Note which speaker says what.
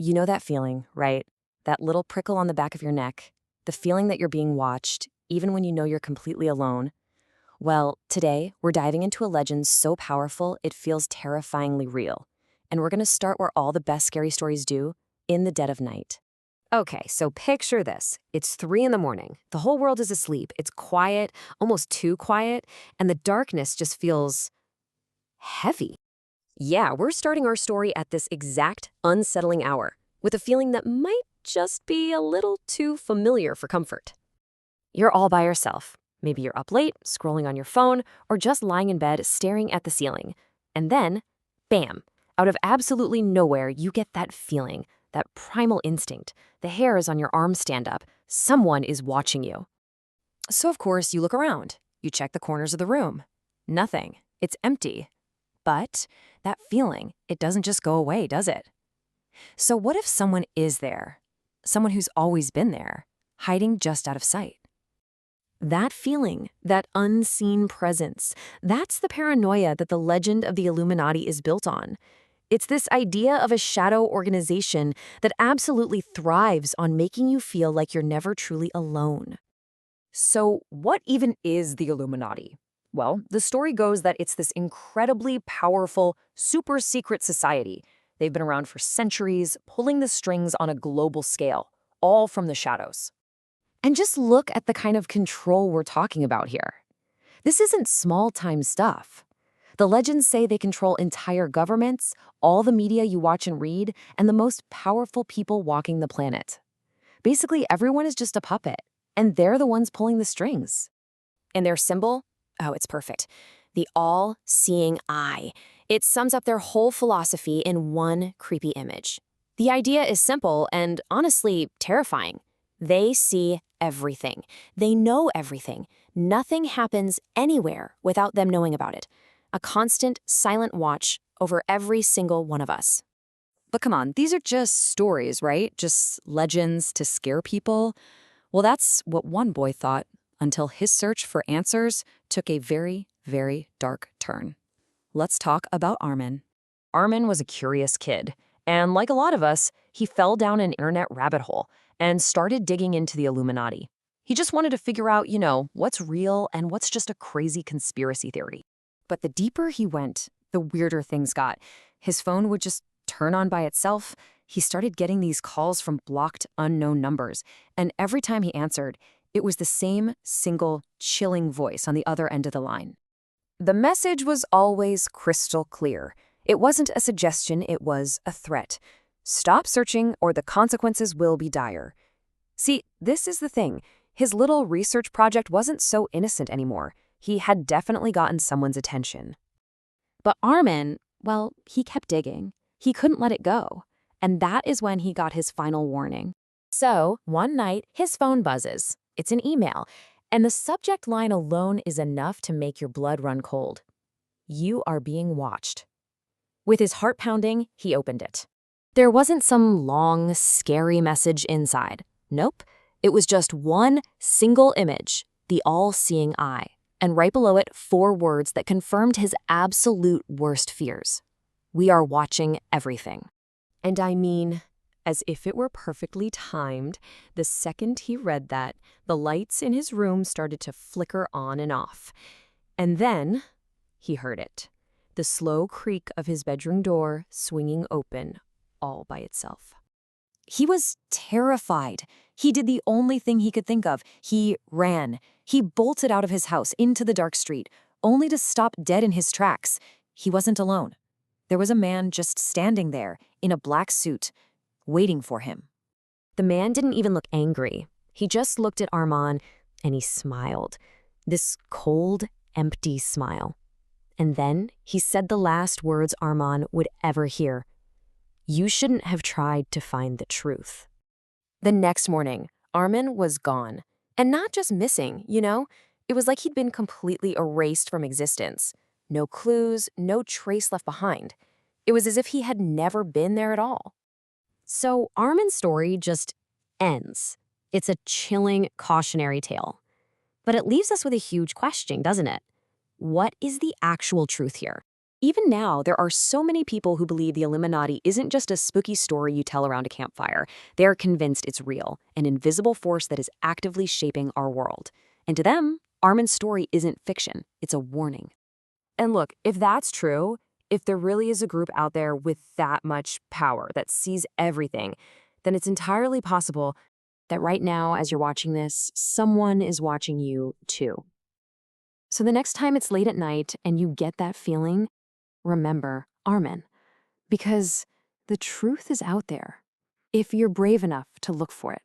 Speaker 1: You know that feeling, right? That little prickle on the back of your neck, the feeling that you're being watched, even when you know you're completely alone. Well, today we're diving into a legend so powerful it feels terrifyingly real. And we're going to start where all the best scary stories do, in the dead of night. Okay, so picture this. It's 3 in the morning. The whole world is asleep. It's quiet, almost too quiet, and the darkness just feels heavy. Yeah, we're starting our story at this exact unsettling hour, with a feeling that might just be a little too familiar for comfort. You're all by yourself. Maybe you're up late, scrolling on your phone, or just lying in bed staring at the ceiling. And then, bam, out of absolutely nowhere, you get that feeling, that primal instinct. The hairs on your arms stand up. Someone is watching you. So, of course, you look around. You check the corners of the room. Nothing. It's empty. But that feeling, it doesn't just go away, does it? So what if someone is there? Someone who's always been there, hiding just out of sight? That feeling, that unseen presence, that's the paranoia that the legend of the Illuminati is built on. It's this idea of a shadow organization that absolutely thrives on making you feel like you're never truly alone. So, what even is the Illuminati? Well, the story goes that it's this incredibly powerful, super secret society. They've been around for centuries, pulling the strings on a global scale, all from the shadows. And just look at the kind of control we're talking about here. This isn't small-time stuff. The legends say they control entire governments, all the media you watch and read, and the most powerful people walking the planet. Basically, everyone is just a puppet, and they're the ones pulling the strings. And their symbol? Oh, it's perfect. The all-seeing eye. It sums up their whole philosophy in one creepy image. The idea is simple and, honestly, terrifying. They see everything. They know everything. Nothing happens anywhere without them knowing about it. A constant, silent watch over every single one of us. But come on, these are just stories, right? Just legends to scare people. Well, that's what one boy thought, until his search for answers took a very, very dark turn. Let's talk about Arman. Arman was a curious kid, and like a lot of us, he fell down an internet rabbit hole and started digging into the Illuminati. He just wanted to figure out, what's real and what's just a crazy conspiracy theory. But the deeper he went, the weirder things got. His phone would just turn on by itself. He started getting these calls from blocked, unknown numbers, and every time he answered, it was the same single, chilling voice on the other end of the line. The message was always crystal clear. It wasn't a suggestion, it was a threat. Stop searching or the consequences will be dire. See, this is the thing. His little research project wasn't so innocent anymore. He had definitely gotten someone's attention. But Arman, well, he kept digging. He couldn't let it go. And that is when he got his final warning. So, one night, his phone buzzes. It's an email, and the subject line alone is enough to make your blood run cold. You are being watched. With his heart pounding, he opened it. There wasn't some long, scary message inside. Nope. It was just one single image, the all-seeing eye, and right below it, 4 words that confirmed his absolute worst fears. We are watching everything. And I mean, as if it were perfectly timed, the second he read that, the lights in his room started to flicker on and off. And then he heard it, the slow creak of his bedroom door swinging open all by itself. He was terrified. He did the only thing he could think of. He ran. He bolted out of his house into the dark street, only to stop dead in his tracks. He wasn't alone. There was a man just standing there in a black suit, waiting for him. The man didn't even look angry. He just looked at Arman and he smiled. This cold, empty smile. And then he said the last words Arman would ever hear. You shouldn't have tried to find the truth. The next morning, Arman was gone. And not just missing, It was like he'd been completely erased from existence. No clues, no trace left behind. It was as if he had never been there at all. So Arman's story just ends. It's a chilling, cautionary tale. But it leaves us with a huge question, doesn't it? What is the actual truth here? Even now, there are so many people who believe the Illuminati isn't just a spooky story you tell around a campfire. They are convinced it's real, an invisible force that is actively shaping our world. And to them, Arman's story isn't fiction, it's a warning. And look, if that's true, if there really is a group out there with that much power that sees everything, then it's entirely possible that right now, as you're watching this, someone is watching you too. So the next time it's late at night and you get that feeling, remember Arman, because the truth is out there if you're brave enough to look for it.